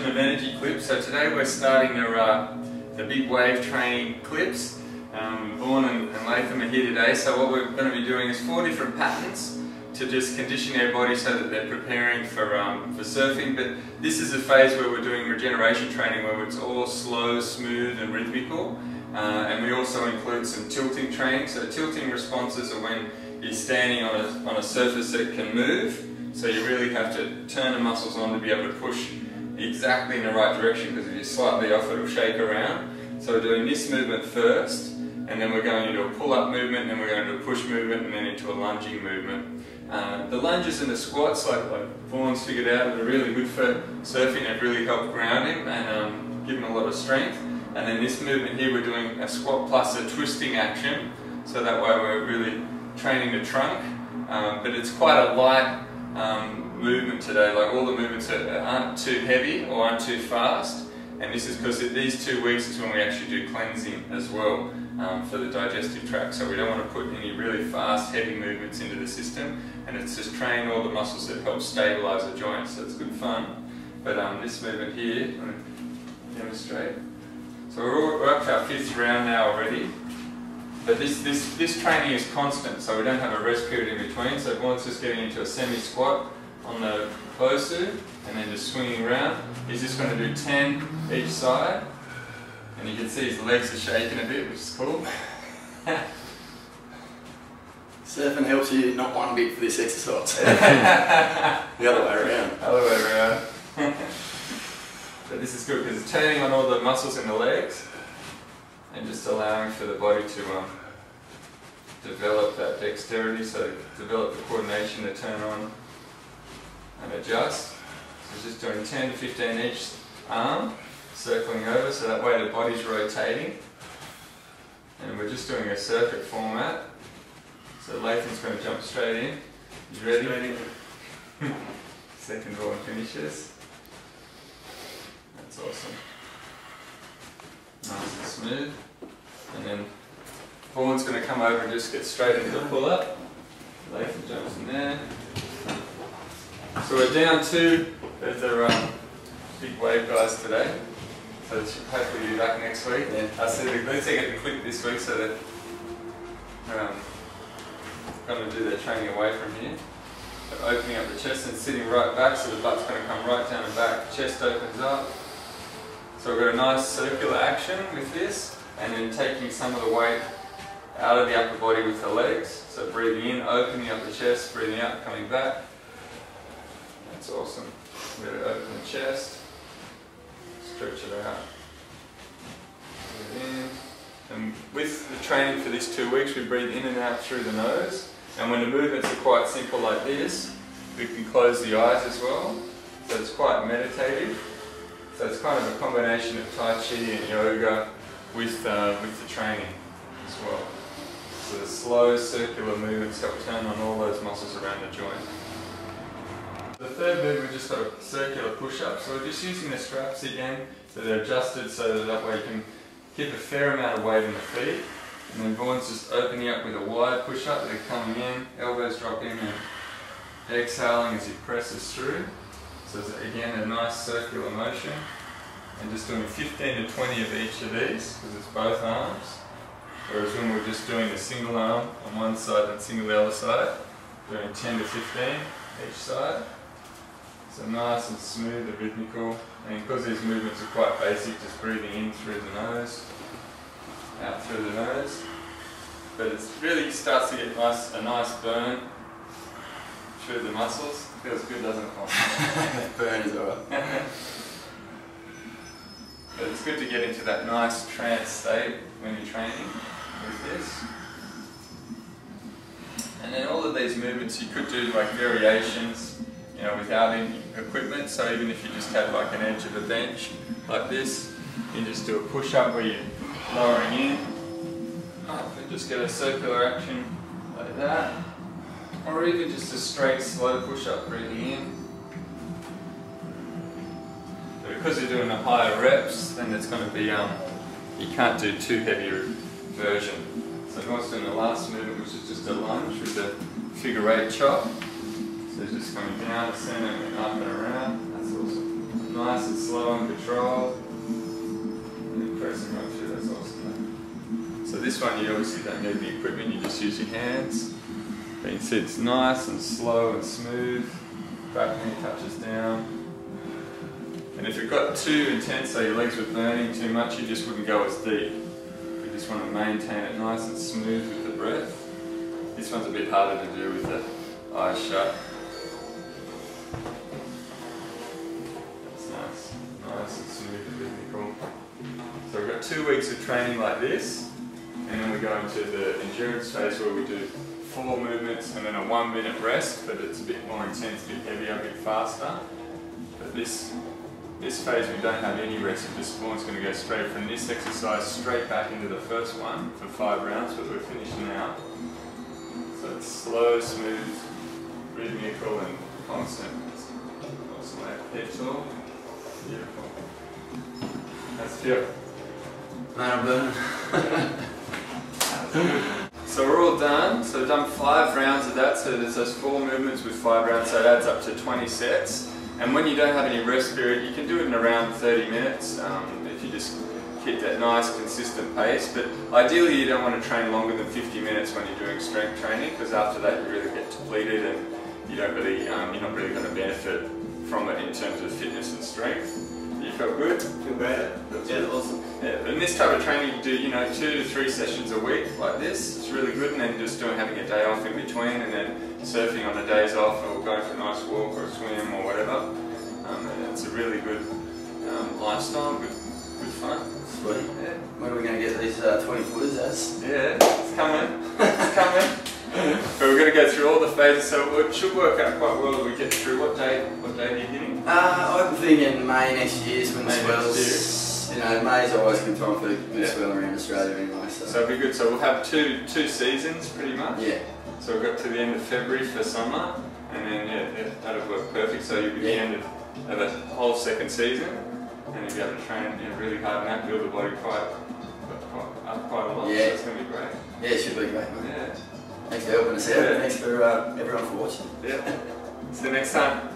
version of energy clips. So today we're starting the big wave training clips. Vaughan and Latham are here today, so what we're going to be doing is 4 different patterns to just condition their body so that they're preparing for surfing. But this is a phase where we're doing regeneration training where it's all slow, smooth and rhythmical. And we also include some tilting training. So tilting responses are when you're standing on a surface that can move. So you really have to turn the muscles on to be able to push exactly in the right direction, because if you're slightly off it'll shake around. So we're doing this movement first, and then we're going into a pull-up movement, and then we're going into a push movement, and then into a lunging movement. The lunges and the squats, like Vaughan's figured out, are really good for surfing. They've really helped ground him and give him a lot of strength. And then this movement here, we're doing a squat plus a twisting action, so that way we're really training the trunk. But it's quite a light movement today. Like, all the movements aren't too heavy or aren't too fast, and this is because these 2 weeks is when we actually do cleansing as well for the digestive tract. So we don't want to put any really fast, heavy movements into the system, and it's just training all the muscles that help stabilise the joints. So it's good fun. But this movement here, I'm going to demonstrate. So we're up to our 5th round now already. But this training is constant, so we don't have a rest period in between. So Vaughan's just getting into a semi-squat on the Bosu, and then just swinging around. He's just going to do 10 each side, and you can see his legs are shaking a bit, which is cool. Surfing helps you not one bit for this exercise. The other way around. Other way around. But this is good because it's turning on all the muscles in the legs, and just allowing for the body to develop that dexterity, so develop the coordination to turn on and adjust. So just doing 10 to 15 each arm, circling over, so that way the body's rotating. And we're just doing a circuit format. So Latham's going to jump straight in. You ready? Ready. Second ball finishes. That's awesome. Nice and smooth. And then Vaughan's going to come over and just get straight into the pull-up. Latham jumps in there. So we're down to the big wave guys today. So they should hopefully be back next week. Yeah. So let's get the clip this week, so that they're going to do their training away from here. So opening up the chest and sitting right back, so the butt's going to come right down and back. Chest opens up. So we've got a nice circular action with this, and then taking some of the weight out of the upper body with the legs. So breathing in, opening up the chest, breathing out, coming back. That's awesome. We're going to open the chest, stretch it out. Breathe in. And with the training for this 2 weeks, we breathe in and out through the nose. And when the movements are quite simple like this, we can close the eyes as well. So it's quite meditative. So it's kind of a combination of Tai Chi and yoga with the training as well. So the slow circular movements help turn on all those muscles around the joint. The third movement, we just got a circular push-up. So we're just using the straps again, so they're adjusted so that way you can keep a fair amount of weight in the feet. And then Vaughan's just opening up with a wide push-up. They're coming in, elbows drop in, and exhaling as he presses through. So it's, again, a nice circular motion, and just doing 15 to 20 of each of these, because it's both arms. Whereas when we're just doing a single arm on one side and single the other side, doing 10 to 15 each side. So nice and smooth and rhythmical, and because these movements are quite basic, just breathing in through the nose, out through the nose. But it really starts to get a nice burn through the muscles. Feels good, doesn't it? Burn as well. But it's good to get into that nice trance state when you're training with this. And then all of these movements you could do like variations, you know, without any equipment. So even if you just had like an edge of a bench like this, you just do a push-up where you're lowering in, and just get a circular action like that. Or even just a straight, slow push-up, breathing in. But because you're doing the higher reps, then it's going to be, you can't do too heavy a version. So Vaughan's doing the last movement, which is just a lunge with a figure 8 chop. So just coming down, centre, and up and around. That's awesome. nice and slow and controlled. And then pressing right through, that's awesome. So this one you obviously don't need the equipment, you just use your hands. But you can see it's nice and slow and smooth. Back knee touches down. And if it got too intense, so your legs were burning too much, you just wouldn't go as deep. You just want to maintain it nice and smooth with the breath. This one's a bit harder to do with the eyes shut. It's nice, nice and smooth and rhythmical. So we've got 2 weeks of training like this, and then we go into the endurance phase where we do 4 movements and then a 1 minute rest, but it's a bit more intense, a bit heavier, a bit faster. But this phase we don't have any rest. This Vaughan's going to go straight from this exercise straight back into the first one for 5 rounds, but we're finishing now. So it's slow, smooth, rhythmical and constant. Awesome. Head tall. Beautiful. How's it feel? Man, I'm burning. So we're all done. So we've done 5 rounds of that. So there's those 4 movements with 5 rounds. So it adds up to 20 sets. And when you don't have any rest period, you can do it in around 30 minutes if you just keep that nice consistent pace. But ideally you don't want to train longer than 50 minutes when you're doing strength training, because after that you really get depleted and you don't really, you're not really going to benefit from it in terms of fitness and strength. You felt good? Feel great. Yeah, awesome. Yeah, and this type of training you do, 2 to 3 sessions a week like this. It's really good, and then just having a day off in between, and then surfing on the days off, or going for a nice walk or a swim or whatever. And it's a really good lifestyle, good fun. Sweet. Yeah. When are we going to get these 20 footers as? Yeah, it's coming. It's coming. But we're going to go through all the phases, so it should work out quite well if we get through. What day are you hitting? I'm thinking May next year when the swells. May's always a good time for the swell around Australia anyway. So it'll be good. So we'll have two seasons pretty much. Yeah. So we've got to the end of February for summer, and then that'll work perfect. So you'll be the end of a whole second season, and you'll be able to train really hard and that, build the body quite a lot. Yeah. So it's going to be great. Yeah, it should be great, man. Yeah. Thanks for helping us out. Thanks for everyone for watching. Yeah. See you next time.